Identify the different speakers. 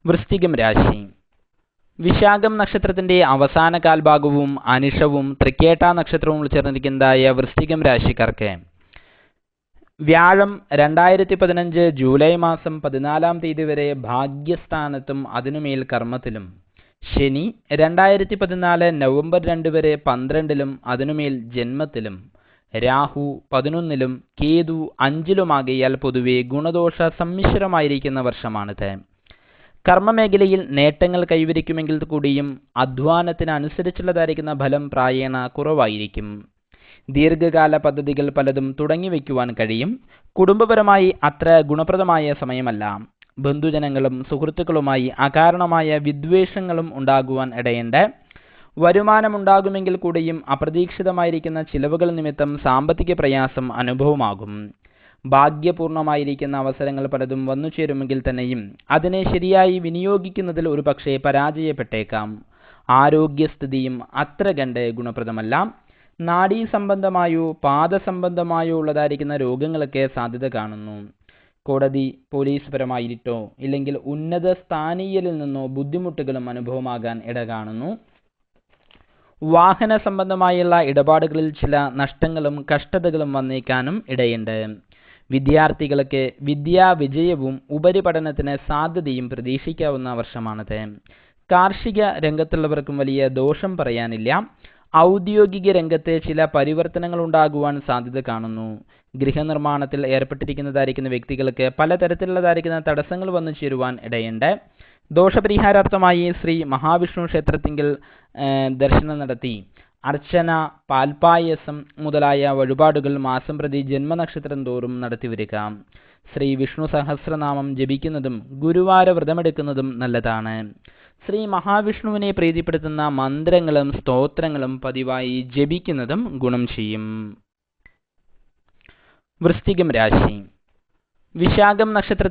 Speaker 1: വൃശ്ചികം രാശി. വിശാഖം നക്ഷത്രത്തിന്റെ അവസാന കാൽഭാഗവും അനിഷവും തൃക്കേട്ട നക്ഷത്രവും ചേർന്നിരിക്കുന്നതായ വൃശ്ചികം രാശിക്കാർക്ക് വ്യാഴം 2015 ജൂലൈ മാസം 14 തീയതി വരെ ഭാഗ്യസ്ഥാനത്തും അതിനുമേൽ കർമ്മത്തിലും, ശനി 2014 നവംബർ 2 വരെ 12ലും അതിനുമേൽ ജന്മത്തിലും, രാഹു 11ലും കേതു 5ലുമാകിയാൽ പൊതുവെ ഗുണദോഷ സമ്മിശ്രമായിരിക്കുന്ന വർഷമാണിത്. കർമ്മമേഖലയിൽ നേട്ടങ്ങൾ കൈവരിക്കുമെങ്കിൽ കൂടിയും അധ്വാനത്തിന് അനുസരിച്ചുള്ളതായിരിക്കുന്ന ഫലം പ്രായേണ കുറവായിരിക്കും. ദീർഘകാല പദ്ധതികൾ പലതും തുടങ്ങിവെക്കുവാൻ കഴിയും. കുടുംബപരമായി അത്ര ഗുണപ്രദമായ സമയമല്ല. ബന്ധുജനങ്ങളും സുഹൃത്തുക്കളുമായി അകാരണമായ വിദ്വേഷങ്ങളും ഉണ്ടാകുവാൻ ഇടയുണ്ട്. വരുമാനമുണ്ടാകുമെങ്കിൽ കൂടിയും അപ്രതീക്ഷിതമായിരിക്കുന്ന ചിലവുകൾ നിമിത്തം സാമ്പത്തിക പ്രയാസം അനുഭവമാകും. ഭാഗ്യപൂർണമായിരിക്കുന്ന അവസരങ്ങൾ പലതും വന്നു ചേരുമെങ്കിൽ തന്നെയും അതിനെ ശരിയായി വിനിയോഗിക്കുന്നതിൽ ഒരു പക്ഷേ പരാജയപ്പെട്ടേക്കാം. ആരോഗ്യസ്ഥിതിയും അത്ര കണ്ട് ഗുണപ്രദമല്ല. നാഡീസംബന്ധമായോ പാദസംബന്ധമായോ ഉള്ളതായിരിക്കുന്ന രോഗങ്ങൾക്ക് സാധ്യത കാണുന്നു. കോടതി, പോലീസ് പരമായിട്ടോ ഇല്ലെങ്കിൽ ഉന്നത സ്ഥാനീയരിൽ നിന്നോ ബുദ്ധിമുട്ടുകളും അനുഭവമാകാൻ ഇട കാണുന്നു. വാഹന സംബന്ധമായുള്ള ഇടപാടുകളിൽ ചില നഷ്ടങ്ങളും കഷ്ടതകളും വന്നേക്കാനും ഇടയുണ്ട്. വിദ്യാർത്ഥികൾക്ക് വിദ്യാവിജയവും ഉപരിപഠനത്തിന് സാധ്യതയും പ്രതീക്ഷിക്കാവുന്ന വർഷമാണിത്. കാർഷിക രംഗത്തുള്ളവർക്കും വലിയ ദോഷം പറയാനില്ല. ഔദ്യോഗിക രംഗത്ത് ചില പരിവർത്തനങ്ങൾ ഉണ്ടാകുവാൻ സാധ്യത കാണുന്നു. ഗൃഹനിർമ്മാണത്തിൽ ഏർപ്പെട്ടിരിക്കുന്നതായിരിക്കുന്ന വ്യക്തികൾക്ക് പലതരത്തിലുള്ളതായിരിക്കുന്ന തടസ്സങ്ങൾ വന്നു ചേരുവാൻ ഇടയുണ്ട്. ദോഷപരിഹാരാർത്ഥമായി ശ്രീ മഹാവിഷ്ണു ക്ഷേത്രത്തിങ്കിൽ ദർശനം നടത്തി അർച്ചന, പാൽപായസം മുതലായ വഴിപാടുകൾ മാസം പ്രതി ജന്മനക്ഷത്രം തോറും നടത്തിവരിക. ശ്രീ വിഷ്ണു സഹസ്രനാമം ജപിക്കുന്നതും ഗുരുവാര വ്രതമെടുക്കുന്നതും നല്ലതാണ്. ശ്രീ മഹാവിഷ്ണുവിനെ പ്രീതിപ്പെടുത്തുന്ന മന്ത്രങ്ങളും സ്തോത്രങ്ങളും പതിവായി ജപിക്കുന്നതും ഗുണം ചെയ്യും. വൃശ്ചികം രാശി. വിശാഖം നക്ഷത്ര